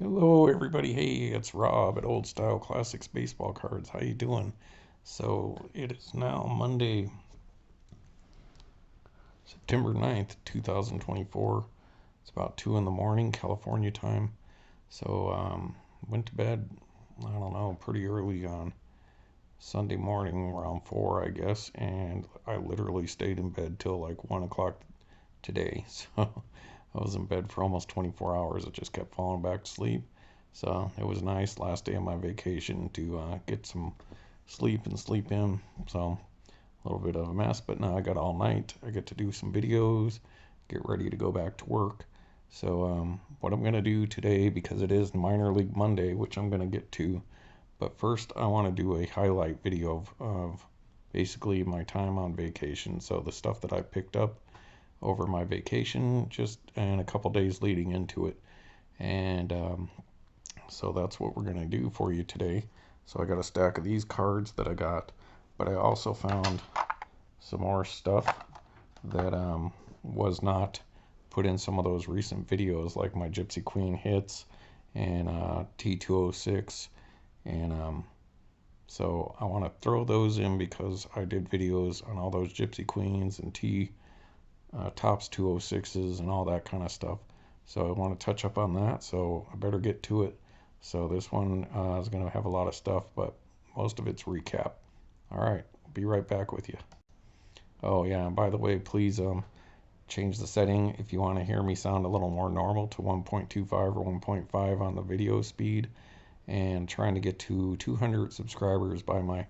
Hello everybody, hey, it's Rob at Old Style Classics Baseball Cards. How you doing? So it is now Monday, September 9th, 2024. It's about 2 in the morning, California time. So went to bed, I don't know, pretty early on Sunday morning, around 4 I guess, and I literally stayed in bed till like 1 o'clock today. So I was in bed for almost 24 hours. I just kept falling back to sleep. So it was nice last day of my vacation to get some sleep and sleep in. So a little bit of a mess, but now I got all night. I get to do some videos, get ready to go back to work. So what I'm going to do today, because it is Minor League Monday, which I'm going to get to, but first I want to do a highlight video of basically my time on vacation. So the stuff that I picked up over my vacation, just and a couple days leading into it. And so that's what we're going to do for you today. So I got a stack of these cards that I got, but I also found some more stuff that was not put in some of those recent videos, like my Gypsy Queen Hits and T206. And so I want to throw those in because I did videos on all those Gypsy Queens and Tops 206s and all that kind of stuff. So I want to touch up on that, so I better get to it. So this one is going to have a lot of stuff, but most of it's recap. All right, be right back with you. Oh yeah, and by the way, please change the setting if you want to hear me sound a little more normal to 1.25 or 1.5 on the video speed, and trying to get to 200 subscribers by my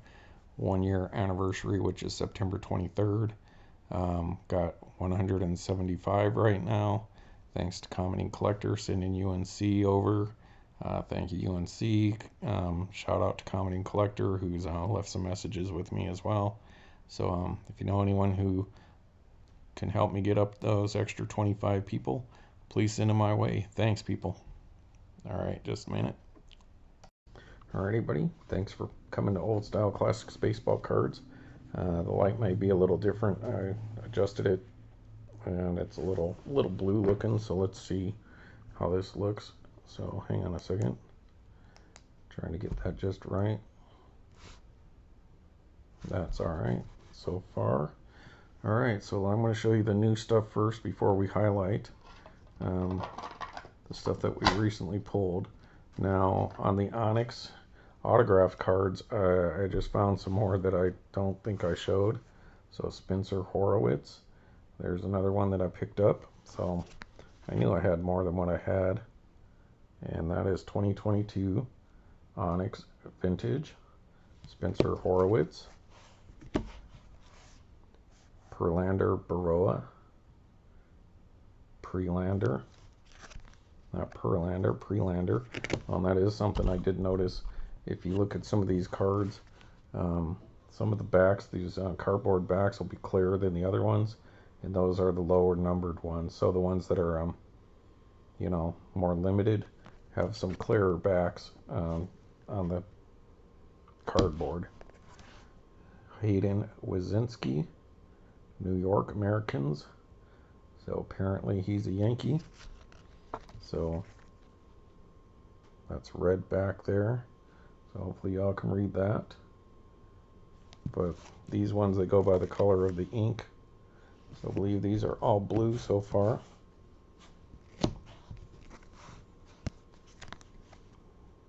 1 year anniversary, which is September 23rd. Got 175 right now, thanks to Commenting Collector sending UNC over. Thank you, UNC. Shout out to Commenting Collector, who's left some messages with me as well. So if you know anyone who can help me get up those extra 25 people, please send them my way. Thanks, people. All right, just a minute. Alrighty, buddy. Thanks for coming to Old Style Classics Baseball Cards. The light might be a little different. I adjusted it, and it's a little blue looking. So let's see how this looks. So hang on a second. Trying to get that just right. That's all right so far. All right, so I'm going to show you the new stuff first before we highlight the stuff that we recently pulled. Now on the Onyx autograph cards, I just found some more that I don't think I showed. So Spencer Horowitz, there's another one that I picked up. So I knew I had more than what I had, and that is 2022 Onyx Vintage Spencer Horowitz. Prelander Baroa. Prelander. Not Perlander, Prelander. That is something I did notice. If you look at some of these cards, some of the backs, these cardboard backs will be clearer than the other ones, and those are the lower numbered ones. So the ones that are, more limited have some clearer backs on the cardboard. Hayden Wazinski, New York Americans. So apparently he's a Yankee. So that's red back there. So hopefully y'all can read that. But these ones, they go by the color of the ink. So I believe these are all blue so far.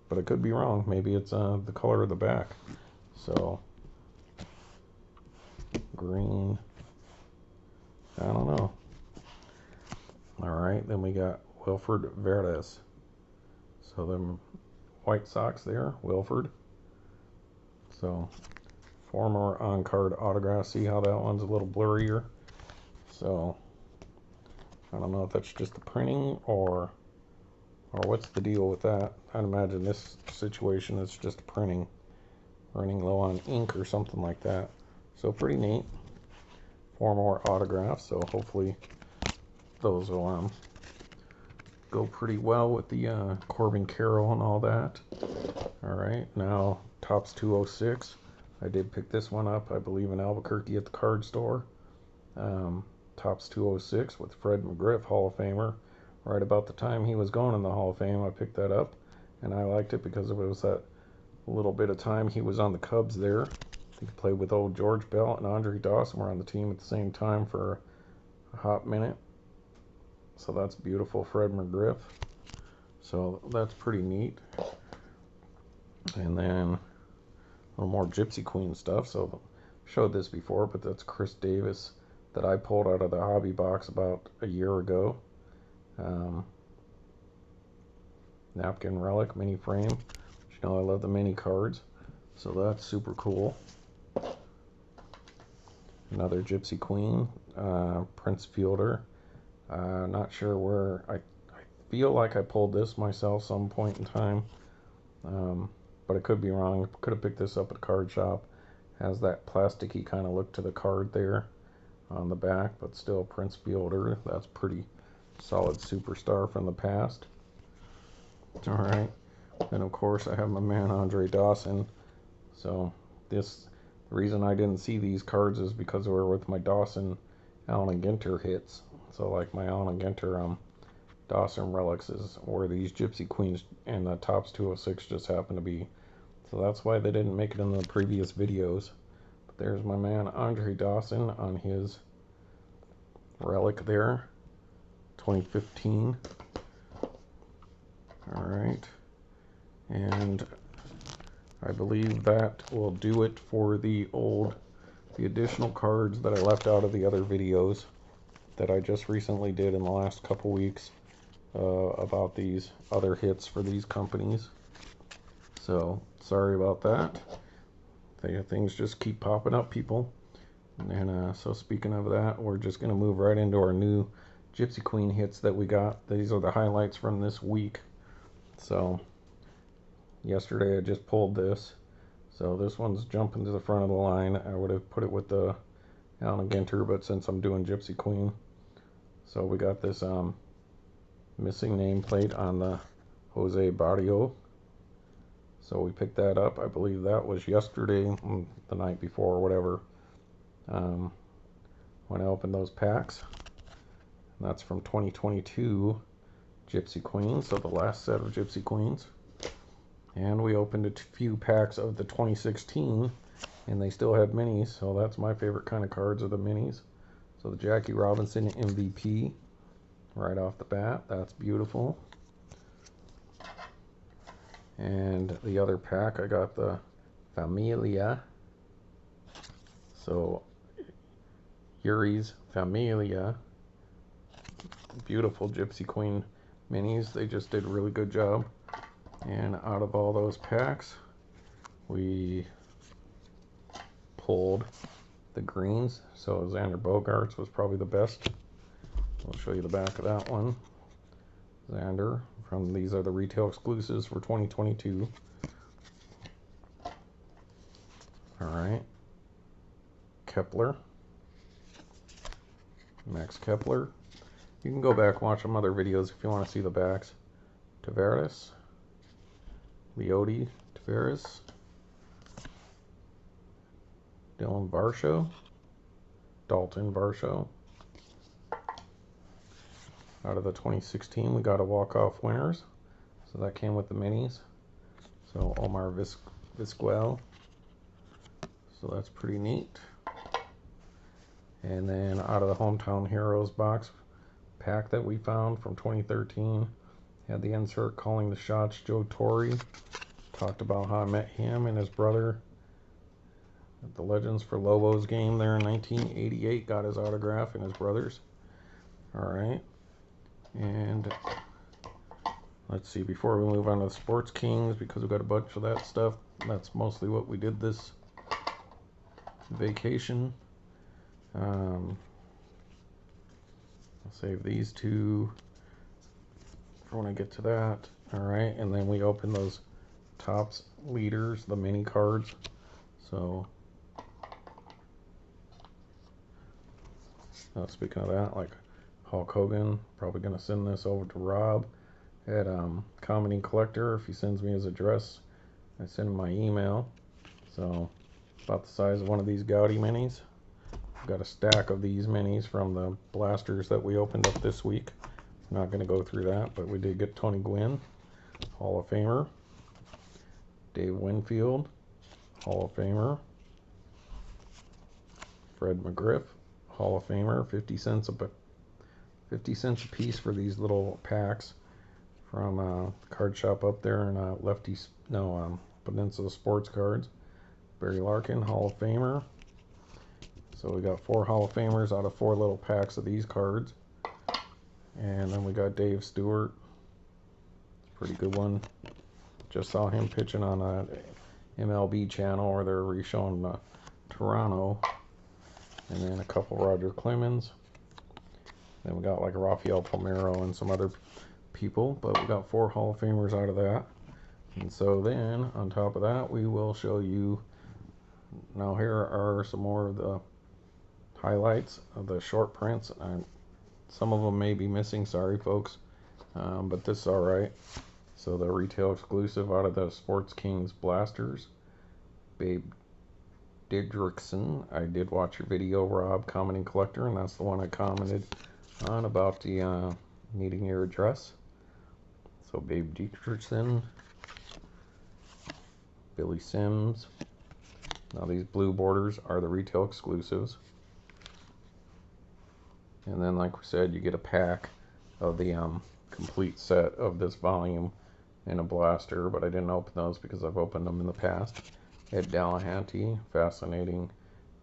But I could be wrong. Maybe it's the color of the back. So green. I don't know. All right, then we got Wilfred Verdes. So them White Sox there, Wilfred. So 4 more on-card autographs. See how that one's a little blurrier. So I don't know if that's just the printing or what's the deal with that. I'd imagine this situation is just printing, running low on ink or something like that. So pretty neat. 4 more autographs, so hopefully those will go pretty well with the Corbin Carroll and all that. All right, now Tops 206. I did pick this one up, I believe, in Albuquerque at the card store. Tops 206 with Fred McGriff, Hall of Famer. right about the time he was going in the Hall of Fame. I picked that up, and I liked it because it was that little bit of time he was on the Cubs there. I think he played with old George Bell and Andre Dawson were on the team at the same time for a hot minute. So that's beautiful, Fred McGriff. So that's pretty neat. And then a little more Gypsy Queen stuff. So I showed this before, but that's Chris Davis that I pulled out of the hobby box about a year ago. Napkin Relic mini frame. You know I love the mini cards, so that's super cool. Another Gypsy Queen, Prince Fielder. Not sure where. I feel like I pulled this myself some point in time, but I could be wrong. Could have picked this up at a card shop. Has that plasticky kind of look to the card there on the back, but still Prince Fielder. That's pretty solid superstar from the past. All right, and of course I have my man Andre Dawson. So the reason I didn't see these cards is because they were with my Dawson Allen Ginter hits. So like my Allen Ginter Dawson relics is where these Gypsy Queens and the Topps 206 just happen to be. So that's why they didn't make it in the previous videos. But there's my man Andre Dawson on his relic there, 2015. All right, and I believe that will do it for the additional cards that I left out of the other videos that I just recently did in the last couple weeks about these other hits for these companies. So sorry about that. Things just keep popping up, people. And so speaking of that, we're just going to move right into our new Gypsy Queen hits that we got. These are the highlights from this week. So yesterday I just pulled this. So this one's jumping to the front of the line. I would have put it with the Allen Ginter, but since I'm doing Gypsy Queen. So we got this missing nameplate on the Jose Barrio. So we picked that up. I believe that was yesterday, the night before, or whatever. When I opened those packs. And that's from 2022 Gypsy Queens, so the last set of Gypsy Queens. And we opened a few packs of the 2016, and they still had minis, so that's my favorite kind of cards, are the minis. So the Jackie Robinson MVP right off the bat, that's beautiful. And the other pack, I got the Familia. So Yuri's Familia, beautiful Gypsy Queen minis. They just did a really good job. And out of all those packs, we pulled the greens. So Xander Bogaerts was probably the best. I'll show you the back of that one. Xander, these are the retail exclusives for 2022. All right. Kepler. Max Kepler. You can go back and watch some other videos if you want to see the backs. Tavares. Leody Tavares. Dylan Varsho. Dalton Varsho. Out of the 2016, we got a walk-off winners. So that came with the minis. So Omar Vizquel. So that's pretty neat. And then out of the Hometown Heroes box pack that we found from 2013, had the insert calling the shots, Joe Torre. Talked about how I met him and his brother at the Legends for Lobos game there in 1988. Got his autograph and his brother's. All right. And let's see, before we move on to the Sports Kings, because we've got a bunch of that stuff, that's mostly what we did this vacation. I'll save these two for when I get to that. All right, and then we open those Topps leaders, the mini cards. So speaking of that, like Hulk Hogan, probably gonna send this over to Rob at Comedy Collector. If he sends me his address, I send him my email. So about the size of one of these Gaudi minis. I've got a stack of these minis from the blasters that we opened up this week. Not going to go through that, but we did get Tony Gwynn, Hall of Famer. Dave Winfield, Hall of Famer. Fred McGriff, Hall of Famer. 50 cents a piece for these little packs from the card shop up there in Peninsula Sports Cards. Barry Larkin, Hall of Famer. So we got 4 Hall of Famers out of 4 little packs of these cards. And then we got Dave Stewart. Pretty good one. Just saw him pitching on a MLB channel where they're re-showing Toronto. And then a couple Roger Clemens. Then we got like a Rafael Palmeiro and some other people. But we got 4 Hall of Famers out of that. And so then, on top of that, we will show you. Now here are some more of the highlights of the short prints. Some of them may be missing, sorry folks, but this is alright. So the retail exclusive out of the SportKings Blasters, Babe Didrikson. I did watch your video, Rob, Commenting Collector, and that's the one I commented on about the needing your address. So Babe Didrikson, Billy Sims. Now these blue borders are the retail exclusives. And then, like we said, you get a pack of the complete set of this volume in a blaster, but I didn't open those because I've opened them in the past. Ed Delahanty, fascinating,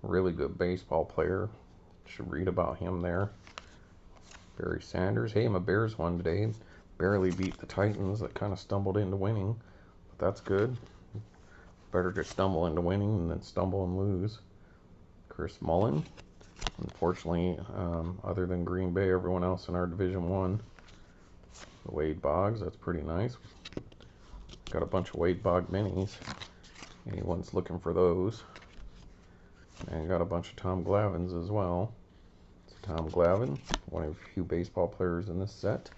really good baseball player. Should read about him there. Barry Sanders. Hey, I'm a Bears one today. Barely beat the Titans. That kind of stumbled into winning, but that's good. Better to stumble into winning than stumble and lose. Chris Mullen. Unfortunately, other than Green Bay, everyone else in our Division 1. Wade Boggs, that's pretty nice. Got a bunch of Wade Bogg minis. Anyone's looking for those. And got a bunch of Tom Glavines as well. So Tom Glavine, one of the few baseball players in this set.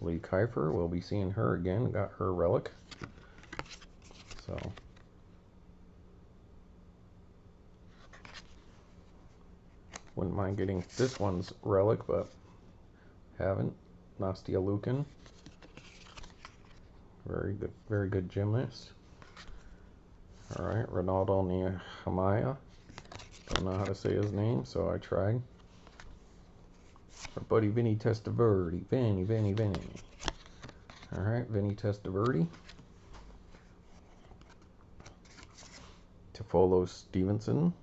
Lee Kiefer, we'll be seeing her again. Got her relic. So wouldn't mind getting this one's relic, but haven't. Nastia Lukin. Very good gymnast. Alright, Ronaldo Nehemiah. Don't know how to say his name, so I tried. Our buddy Vinny Testaverde. Vinny. Alright, Vinny Testaverde. Tifolo Stevenson.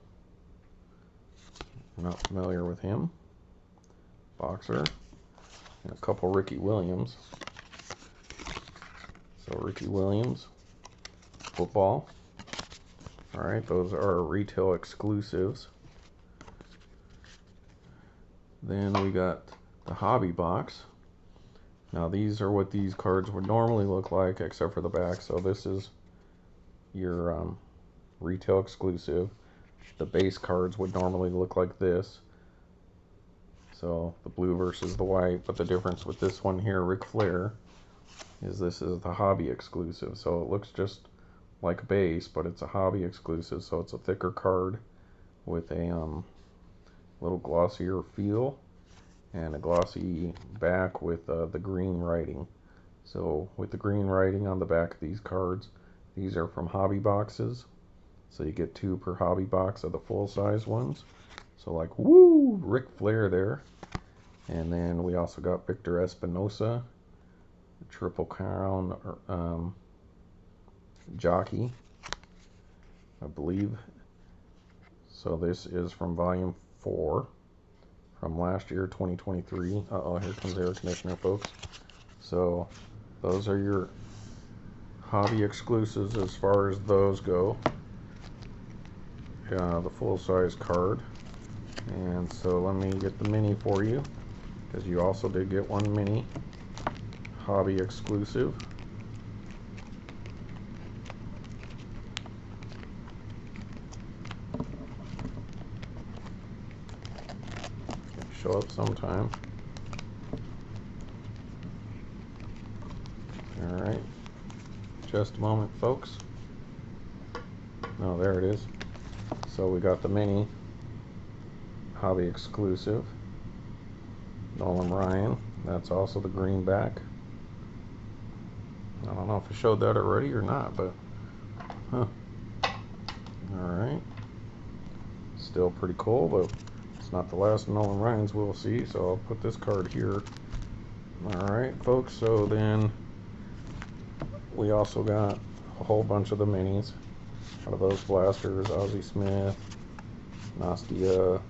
Not familiar with him. Boxer. And a couple Ricky Williams. So Ricky Williams. Football. Alright, those are retail exclusives. Then we got the hobby box. Now these are what these cards would normally look like, except for the back. So this is your retail exclusive. The base cards would normally look like this. So the blue versus the white, but the difference with this one here, Ric Flair, is this is the hobby exclusive. So it looks just like a base, but it's a hobby exclusive. So it's a thicker card with a little glossier feel and a glossy back with the green writing. So with the green writing on the back of these cards, these are from hobby boxes. So you get 2 per hobby box of the full-size ones. So like, woo, Ric Flair there. And then we also got Victor Espinosa, Triple Crown jockey, I believe. So this is from Volume 4 from last year, 2023. Uh-oh, here comes the air conditioner, folks. So those are your hobby exclusives as far as those go. The full-size card. And so let me get the mini for you, because you also did get one mini hobby exclusive. Show up sometime. Alright, just a moment, folks. No, there it is. So we got the mini hobby exclusive. Nolan Ryan. That's also the greenback. I don't know if I showed that already or not, but huh. Alright. Still pretty cool, but it's not the last Nolan Ryan's we'll see, so I'll put this card here. Alright, folks, so then we also got a whole bunch of the minis out of those blasters. Ozzie Smith, Nastia,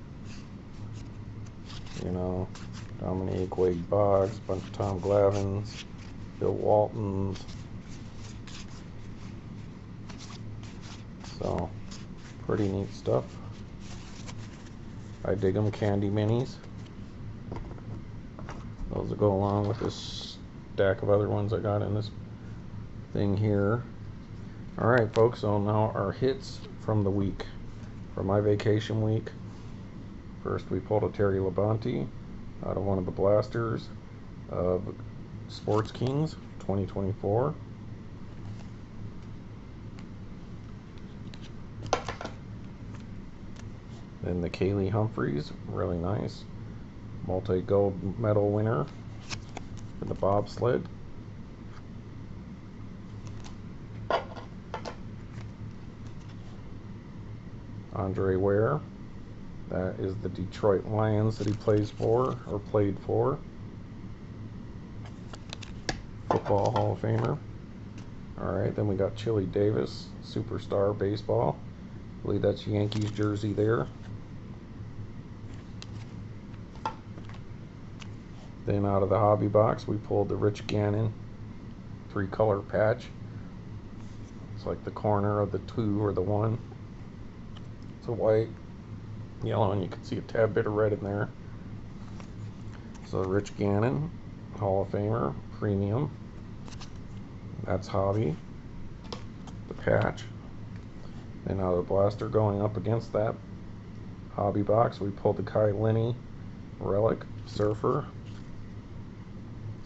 Dominique, Wade Boggs, a bunch of Tom Glavines, Bill Waltons. So, pretty neat stuff. I dig them, candy minis. Those will go along with this stack of other ones I got in this thing here. Alright, folks, so now our hits from the week. For my vacation week, first we pulled a Terry Labonte out of one of the blasters of SportKings 2024. Then the Kaylee Humphreys, really nice. Multi-gold medal winner for the bobsled. Andre Ware, that is the Detroit Lions that he plays for, or played for. Football Hall of Famer. Alright, then we got Chili Davis, Superstar Baseball. I believe that's Yankees jersey there. Then out of the hobby box, we pulled the Rich Gannon 3-color patch. It's like the corner of the 2 or the 1. It's a white, yellow, and you can see a tad bit of red in there. So Rich Gannon, Hall of Famer, premium. That's hobby. The patch. Then out of the blaster going up against that hobby box, we pulled the Kai Linney Relic Surfer.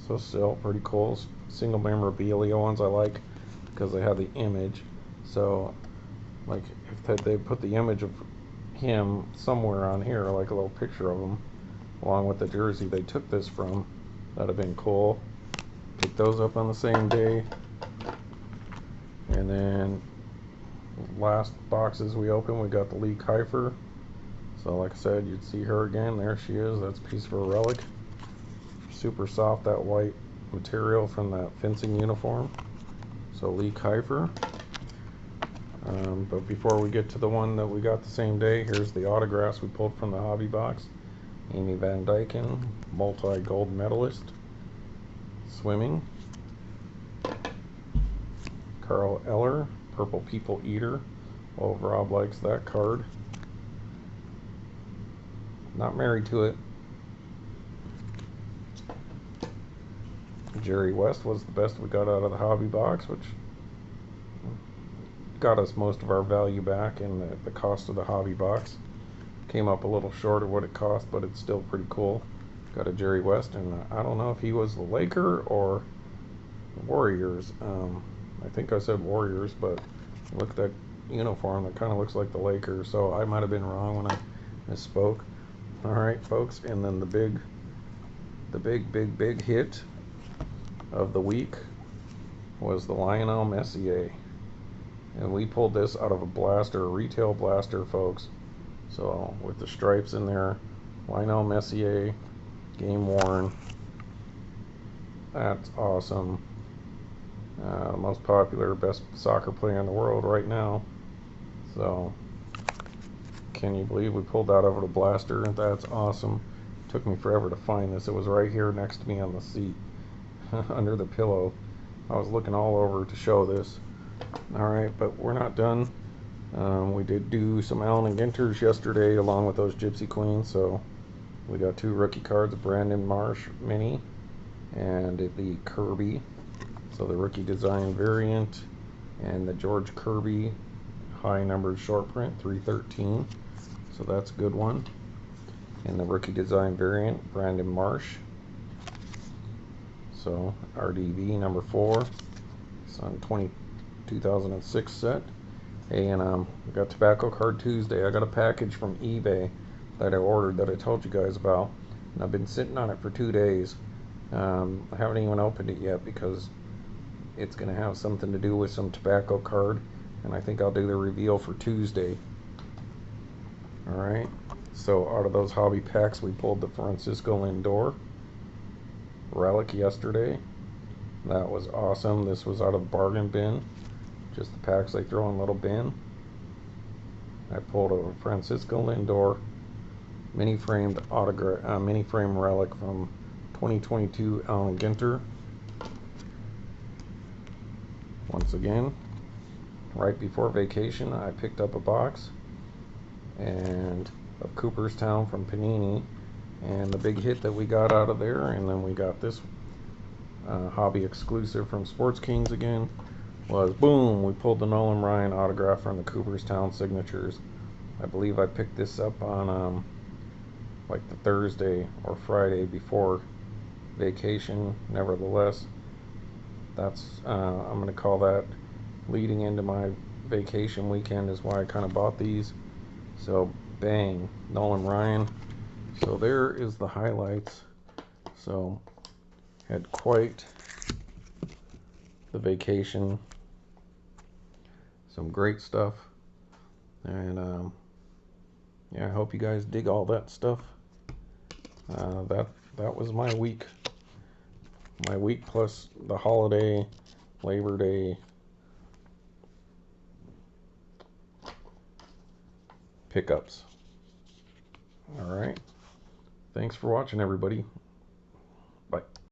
So still pretty cool. Single memorabilia ones I like because they have the image. So like if they put the image of him somewhere on here, like a little picture of him along with the jersey they took this from, that'd have been cool. Pick those up on the same day. And then last boxes we opened, we got the Lee Kiefer. So like I said, you'd see her again. There she is. That's a piece of her relic. Super soft, that white material from that fencing uniform. So Lee Kiefer. But before we get to the one that we got the same day, here's the autographs we pulled from the hobby box. Amy Van Dyken, multi-gold medalist, swimming. Carl Eller, Purple People Eater. Oh, Rob likes that card. Not married to it. Jerry West was the best we got out of the hobby box, which got us most of our value back in the cost of the hobby box. Came up a little short of what it cost, but it's still pretty cool. Got a Jerry West, and I don't know if he was the Laker or Warriors. I think I said Warriors, but look at that uniform. That kind of looks like the Lakers, so I might have been wrong when I misspoke. Alright, folks, and then the big hit of the week was the Lionel Messi. And we pulled this out of a blaster, a retail blaster, folks. So with the stripes in there, Lionel Messi, game worn. That's awesome. Most popular, best soccer player in the world right now. So can you believe we pulled that out of a blaster? That's awesome. Took me forever to find this. It was right here next to me on the seat under the pillow. I was looking all over to show this. Alright, but we're not done. We did do some Allen and Ginters yesterday along with those Gypsy Queens, so we got 2 rookie cards, a Brandon Marsh mini and the Kirby, so the rookie design variant, and the George Kirby high numbered short print 313, so that's a good one. And the rookie design variant, Brandon Marsh, so RDV number 4. It's on 2006 set. Hey, and we got Tobacco Card Tuesday. I got a package from eBay that I ordered that I told you guys about. And I've been sitting on it for 2 days. I haven't even opened it yet because it's going to have something to do with some tobacco card, and I think I'll do the reveal for Tuesday. Alright, so out of those hobby packs, we pulled the Francisco Lindor Relic yesterday. That was awesome. This was out of the bargain bin, just the packs they throw in a little bin. I pulled a Francisco Lindor mini frame relic from 2022 Allen Ginter. Once again, right before vacation, I picked up a box and of Cooperstown from Panini, and the big hit that we got out of there, and then we got this hobby exclusive from SportKings again, was boom, we pulled the Nolan Ryan autograph from the Cooperstown signatures. I believe I picked this up on like the Thursday or Friday before vacation. Nevertheless, that's I'm going to call that leading into my vacation weekend is why I kind of bought these. So bang, Nolan Ryan. So there is the highlights. So had quite the vacation, some great stuff, and yeah, I hope you guys dig all that stuff. That was my week plus the holiday, Labor Day pickups. All right, thanks for watching, everybody.